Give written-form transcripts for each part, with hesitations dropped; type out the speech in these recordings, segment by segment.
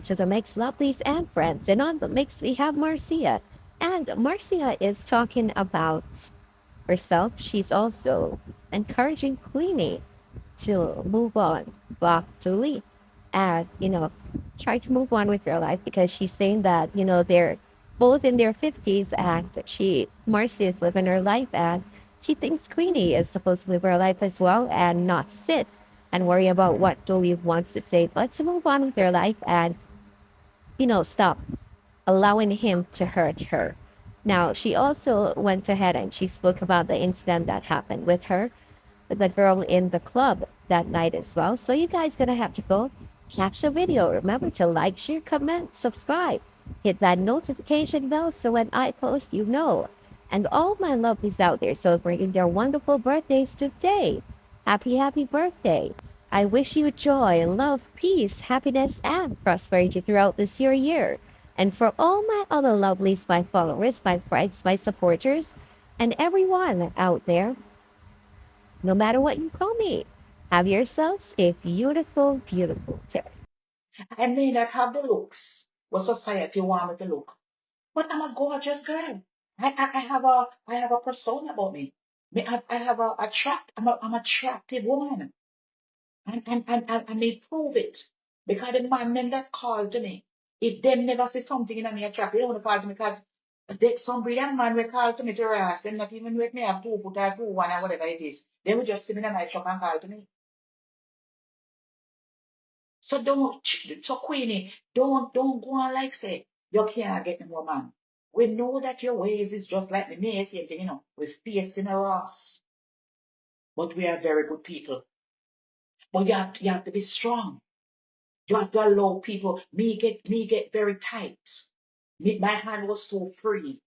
to the Mix Lovelies and Friends. And on the Mix, we have Marcia. And Marcia is talking about herself. She's also encouraging Queenie to move on, back to Lee, and, try to move on with her life because she's saying that, they're both in their 50s and Marcia is living her life and she thinks Queenie is supposed to live her life as well and not sit and worry about what Dolly wants to say, but to move on with her life and, stop allowing him to hurt her. Now, she also went ahead and she spoke about the incident that happened with her, with the girl in the club that night as well. So you guys gonna have to go catch the video. Remember to like, share, comment, subscribe. Hit that notification bell so when I post, you know. And all my lovelies out there celebrating their wonderful birthdays today. Happy, happy birthday. I wish you joy, love, peace, happiness, and prosperity throughout this year. And for all my other lovelies, my followers, my friends, my supporters, and everyone out there, no matter what you call me, have yourselves a beautiful, beautiful day. I may not have the looks what society want me to look, but I'm a gorgeous girl. I have a persona about me. I have a attract. I'm attractive woman, and I may prove it because the man them that called to me, if them never say something in me attractive, they don't want to call to me because some brilliant man will call to me to ask them not even make me have 2 foot or 2 1 or whatever it is. They will just see me in my truck and call to me. So so Queenie, don't go on like say you can't get no more man. We know that your ways is just like the me same thing, with face in our ass. But we are very good people. But you have to be strong. You have to allow people. Me get very tight. My hand was so free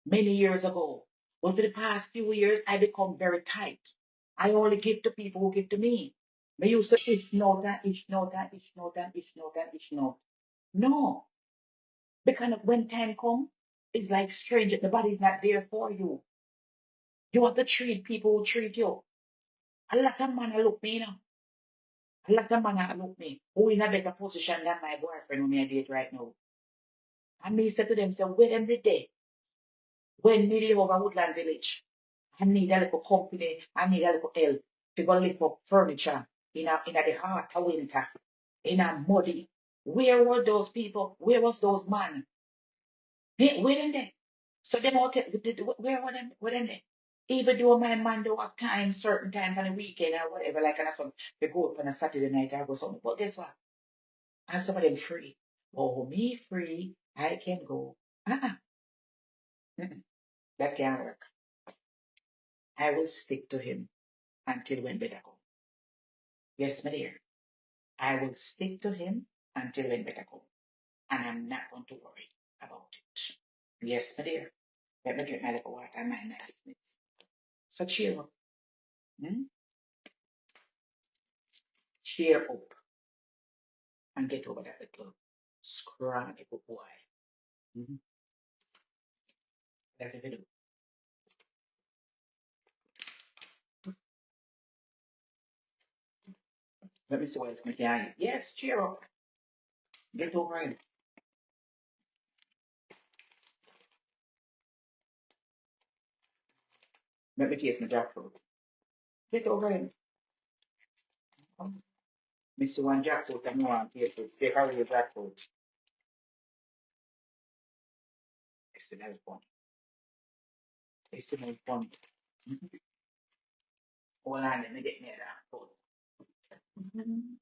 many years ago. But for the past few years, I become very tight. I only give to people who give to me. I used to ish note and ish note and ish note and ish note and ish note. No, because when time comes, it's like stranger. The body's not there for you. You have to treat people who treat you. A lot of man look me, A lot of man look me. Who in a better position than my boyfriend who me I date right now. And me say to them, say, wait every day. When me live over Woodland Village, I need a little company, I need a little help to go lift up furniture in the heart of winter, in a muddy. Where were those people? Where was those man? Where them there? So them out where were them? Where them there? Even though my man do have time, certain time on the weekend or whatever, like on a some they go up on a Saturday night or go something. But guess what? And some of them free. Oh, me free, I can go. Uh-uh. Mm-mm. That can't work. I will stick to him until when better come. Yes, my dear. I will stick to him until when better come. And I'm not going to worry about it. Yes, my dear. Let me drink my little water and mind my business. So cheer up. Hmm? Cheer up and get over that little scrawny boy. Mm-hmm. That's what we do. Let me see what it's making. Yes, cheer up. Get over it. Let me taste my jackfruit. Get over it. Mr. One jackfruit and one taste it. Take away your jackfruit. It's the fun. It's the fun. Mm-hmm. Hold on, let me get me that. Mhm.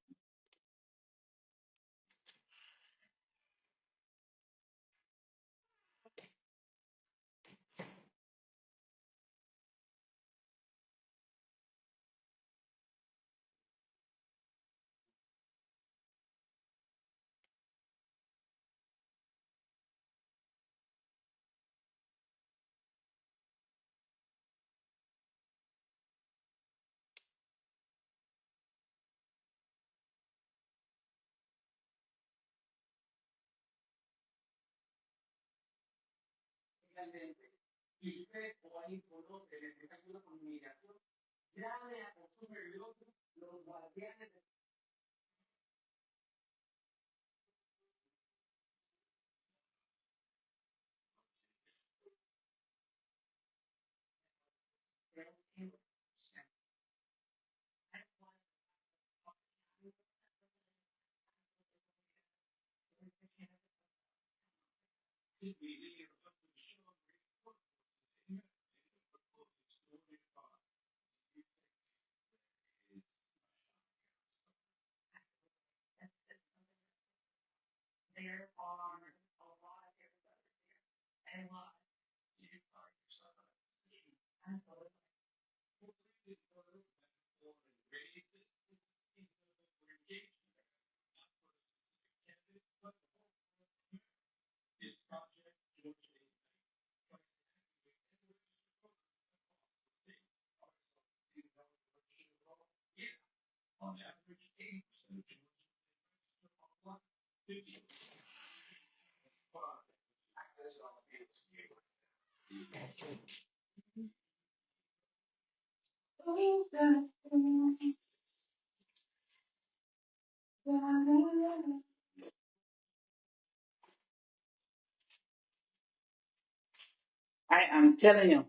I am telling you,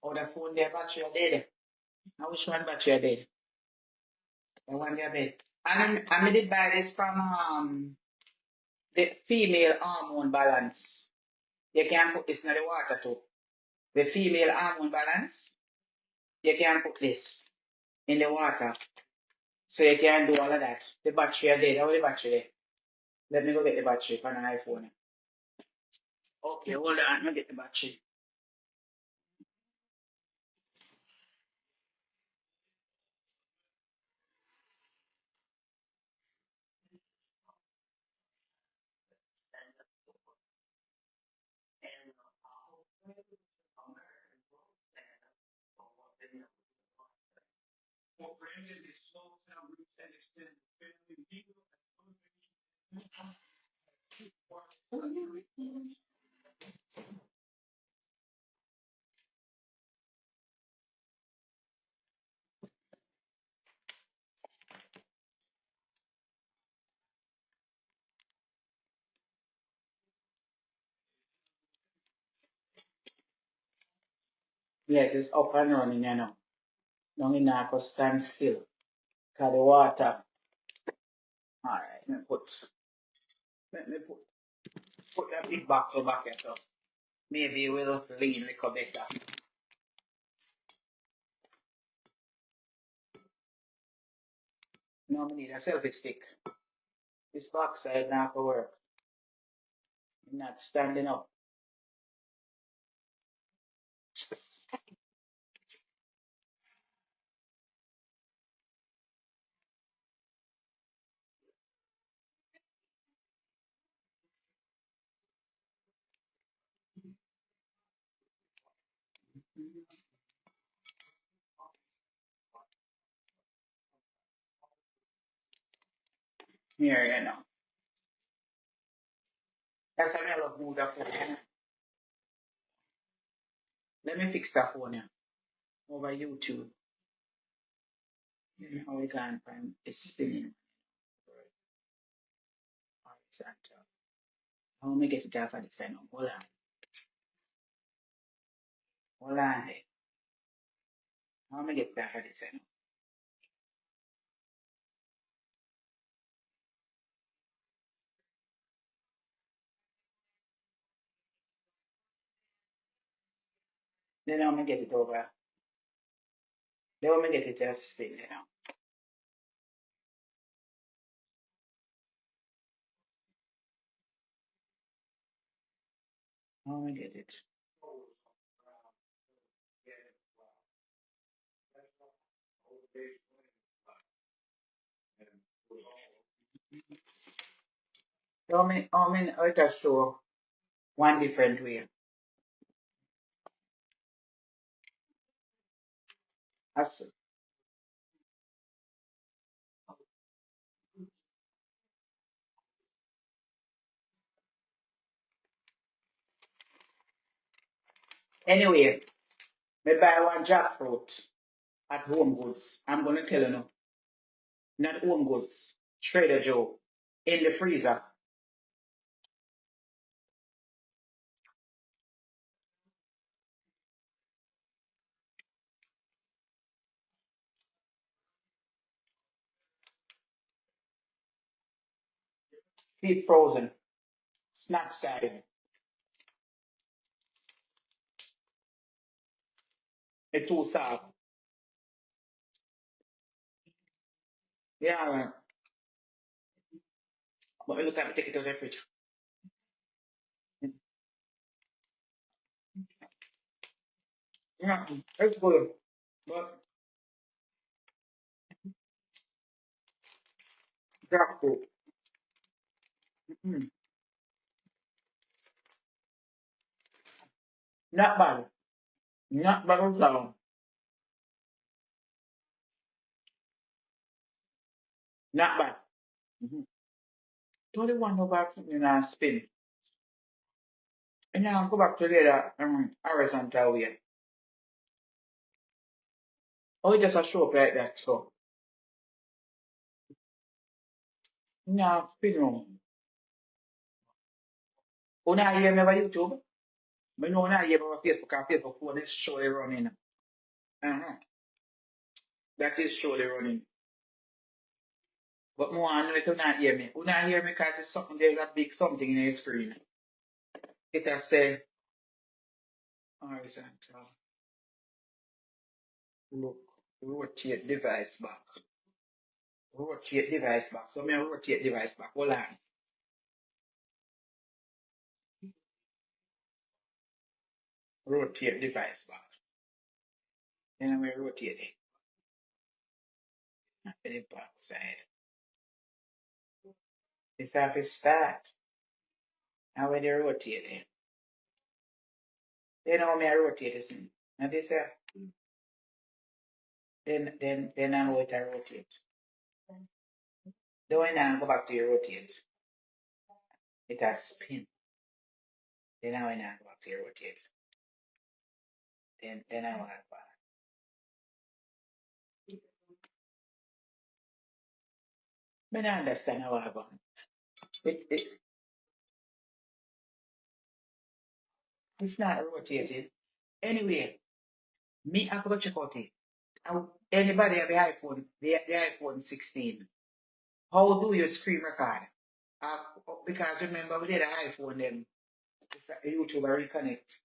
oh, the phone there battery are dead. I wish one battery are dead. The one there bed. And I did buy this from the female hormone balance. You can put this in the water too. The female hormone balance, you can put this in the water. So you can do all of that. The battery are dead. How is the battery there? Let me go get the battery for an iPhone. Okay, hold on, let me get the battery. Yes, it's up and running, you know. Don't in now stand still. Cause the water. Alright, let me put that big buckle back at up. Maybe it will lean a little better. No, we need a selfie stick. This backside not to work. Not standing up. Here, you know. That's why I love move the phone. You know. Let me fix the phone here. Over YouTube. You know how we can find it spinning. Horizontal. How me get it off of the side now? Hold on. Hold on there. How me get it off of the side now? Then how me get it over. Then how me get it off spin, you know. How me get it. I just show one different way. As, anyway, me buy one jackfruit at Home Goods. I'm gonna tell you now. Not Home Goods. Trader Joe. In the freezer. Deep frozen. Snack side. It's too soft. Yeah, but every time I take it out of the fridge. Yeah, it's good. But jackfruit. Mm, not bad. Not bad at all. Not bad. Mm-hmm. 21 over in a spin. And now go back to the other horizontal way. Oh, it just a show up like that. So now spin room. Una hear me over YouTube. I know una hear me over Facebook and Facebook phone is surely running. Uh-huh. That is surely running. But more I know it una hear me. Una hear me because it's something there's a big something in the screen. It has say horizontal. Look. Rotate device back. Rotate device back. So me rotate device back. Hold on. Rotate device back. Then I'm going to rotate it. And put it back side. If I have to start, and when you rotate it, then how me I rotate this in. And this then I know it I rotate. Then when I go back to your rotate, it has spin. Then I when I go back to your rotate, then I want back. But I understand how I go. It it's not rotated. Anyway, me I go check out it. Anybody have the iPhone, the iPhone 16? How do you screen record? Uh, because remember we did an iPhone then it's a YouTube I reconnect.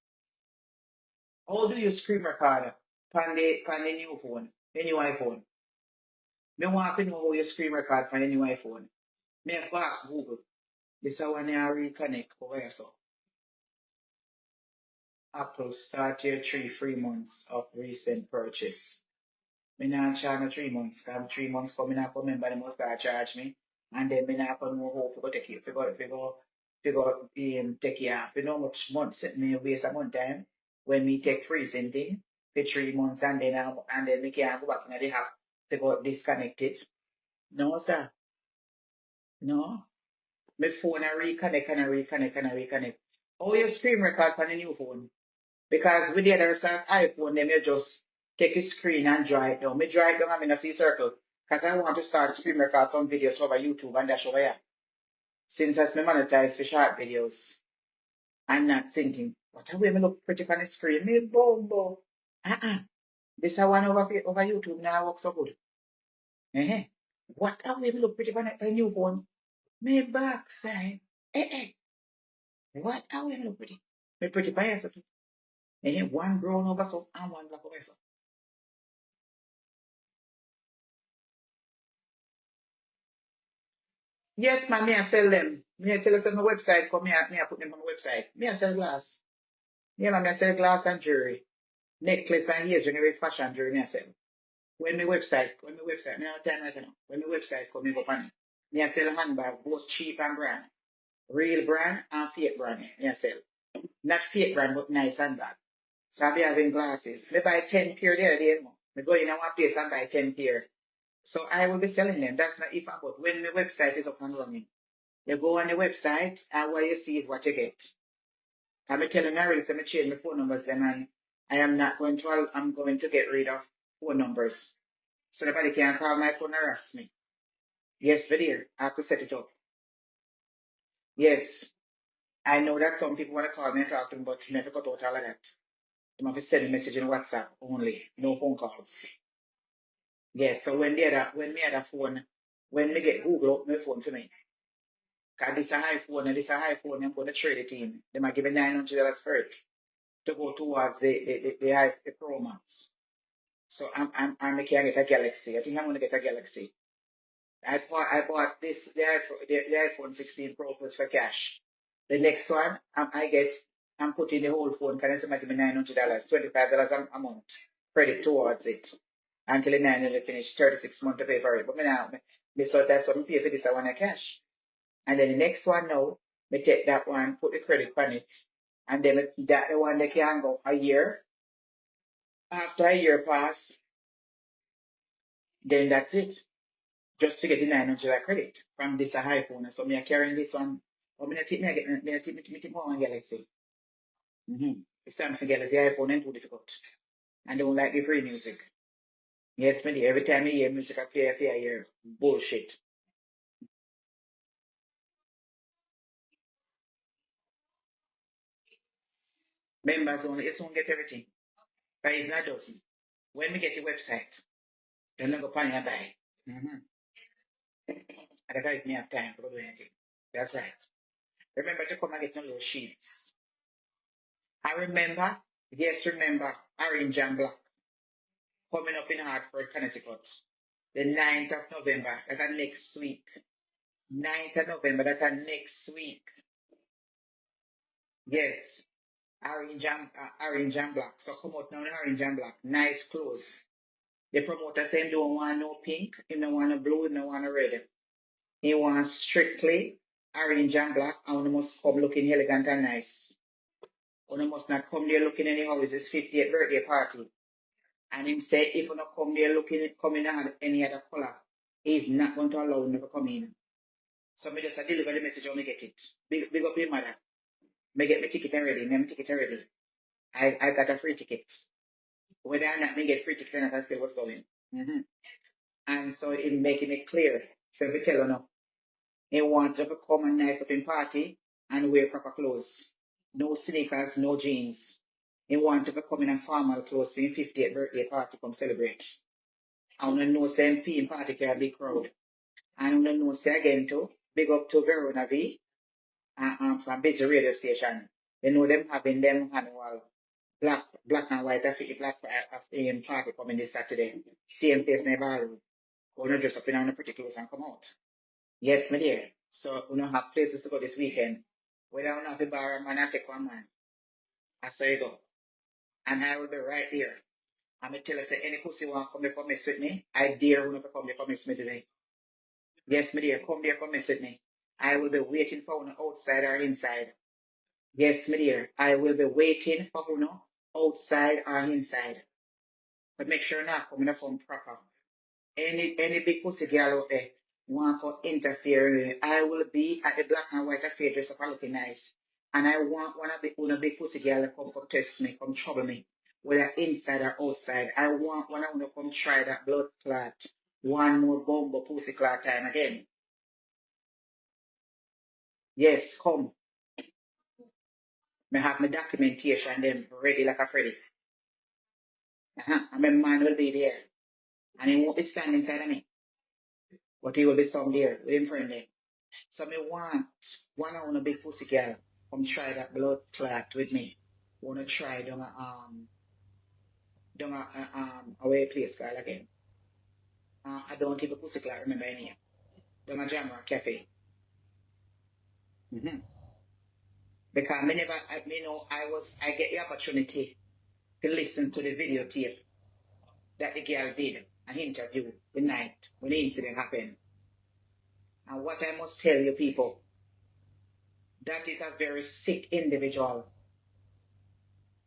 How do you screen record on the new phone, the new iPhone? Me want to know how you screen record on the new iPhone. Me have to ask Google. This is when I reconnect over here. So Apple start your 3 free months of recent purchase. Me not charge no 3 months, because 3 months coming up, remember they must start charge me. And then me not gonna know how to go take it, take it off. You know how much months me waste a month time when me take freezing thing for 3 months and then me can't go back and they have to go disconnect it. No, sir. No. My phone I reconnect and I reconnect and I reconnect. Oh, you screen record on the new phone. Because with the other side iPhone, them you just take a screen and draw it down. Me draw it down, I'm in a C circle. Because I want to start screen record some videos over YouTube and dash over here. Since as me monetize for short videos, I'm not thinking, what a way me look pretty on the screen. Me boom boom. Uh-uh. This I want over YouTube now work so good. Eh? What a way me look pretty on a new phone. Me backside. Eh. What a way me look pretty. Me pretty by yourself. One brown over so and one black over so. Yes, man, me I sell them. Me I tell us on my website, come me I put them on the website. Me I sell glass. Yeah, man, me I sell glass and jewelry. Necklace and ears, when you fashion jewelry, me I sell. Me have time right now. When my website come, me go on it. Me I sell handbag, both cheap and brand. Real brand and fake brand, me I sell. Not fake brand, but nice handbag. So I be having glasses. Me buy 10 pair the other day, me go in one place and buy 10 pair. So I will be selling them. That's not if I but when my website is up and running. You go on the website and what you see is what you get. I'm telling you already, so I change my phone numbers then and I'm going to get rid of phone numbers. So nobody can call my phone and harass me. Yes, video. I have to set it up. Yes. I know that some people want to call me and talk to me, but you never cut out all of that. You have to send a message in WhatsApp only, no phone calls. Yes, so when me had a phone, when me get Google up my phone for me, because this a high phone and this a high phone, I'm going to trade it in. They might give me $900 for it to go towards the Pro Max. So I'm making get a Galaxy. I think I'm gonna get a Galaxy. I bought the iPhone 16 Pro Plus for cash. The next one I'm putting the whole phone. Can I say give me $900, $25 a month credit towards it until the 900 finish 36 months to pay for it. But me now me so that's what I pay for this I want a cash. And then the next one now, me take that one, put the credit on it, and then that the one that can go a year. After a year pass, then that's it. Just to get the 900 credit from this iPhone. So me are carrying this one. But me not take me I get me not take me take one Galaxy. Mm-hmm. The Samsung Galaxy iPhone ain't too difficult. And don't like the free music. Yes, me do. Every time I hear music I hear bullshit. Members only, it's won't get everything. But it's not doesn't. When we get the website, then I go pan and buy. Mm-hmm. And that give me have time to do anything. That's right. Remember to come and get no little sheets. I remember, yes, remember, orange and black coming up in Hartford, Connecticut. The 9th of November, that's next week. 9th of November, that's next week. Yes, orange and black. So come out now in orange and black. Nice clothes. The promoter saying don't want no pink, he don't want no blue, he don't want no red. He wants strictly orange and black, and we must come looking elegant and nice. We must not come there looking anyhow. It's his 50th birthday party. And him say if you not come there looking coming on any other color, he's not going to allow you to come in. So me just deliver the message when me get it. Big up your mother. Me get my ticket already, me ticket already. I got a free ticket. Whether or not me get free ticket or not, I still was going. Mm-hmm. And so in making it clear. So if you tell you no, he want you to come and nice up in party and wear proper clothes. No sneakers, no jeans. He want you to come in a formal clothes for his 50th birthday party come celebrate. And we know say him party can be crowd. And we know say again too, big up to Verona V from Busy Radio Station. They know them having them annual black and white black party coming this Saturday. Same place in the ballroom. We're not dress up in our pretty clothes and come out. Yes, my dear. So we don't have places to go this weekend. We don't have to borrow a man and take one man. I saw you go. And I will be right there. I'm gonna tell you say any pussy want come here come mess with me. I dare you to come here come mess with me. Yes, my dear, come there come mess with me. I will be waiting for you outside or inside. Yes, my dear, I will be waiting for you outside or inside. But make sure not come in from proper. Any big pussy girl out there want to interfere with me, I will be at the black and white affair dressed up and looking nice. And I want one of big pussy girl to come test me, come trouble me, whether inside or outside. I want one of them to come try that blood clot. One more bumbo pussy clot time again. Yes, come. Me have my documentation them ready like a Freddy. And my man will be there. And he won't be standing inside of me. But he will be some there with him friend there. So me want one of a big pussy girl come try that blood clot with me. Wanna try down a way place called again. I don't even pussy clot remember any. Down a Jamrock Cafe. Mm-hmm. Because me never me know I get the opportunity to listen to the videotape that the girl did an interview the night when the incident happened. And what I must tell you people, that is a very sick individual.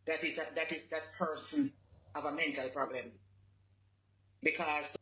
That is that person have a mental problem because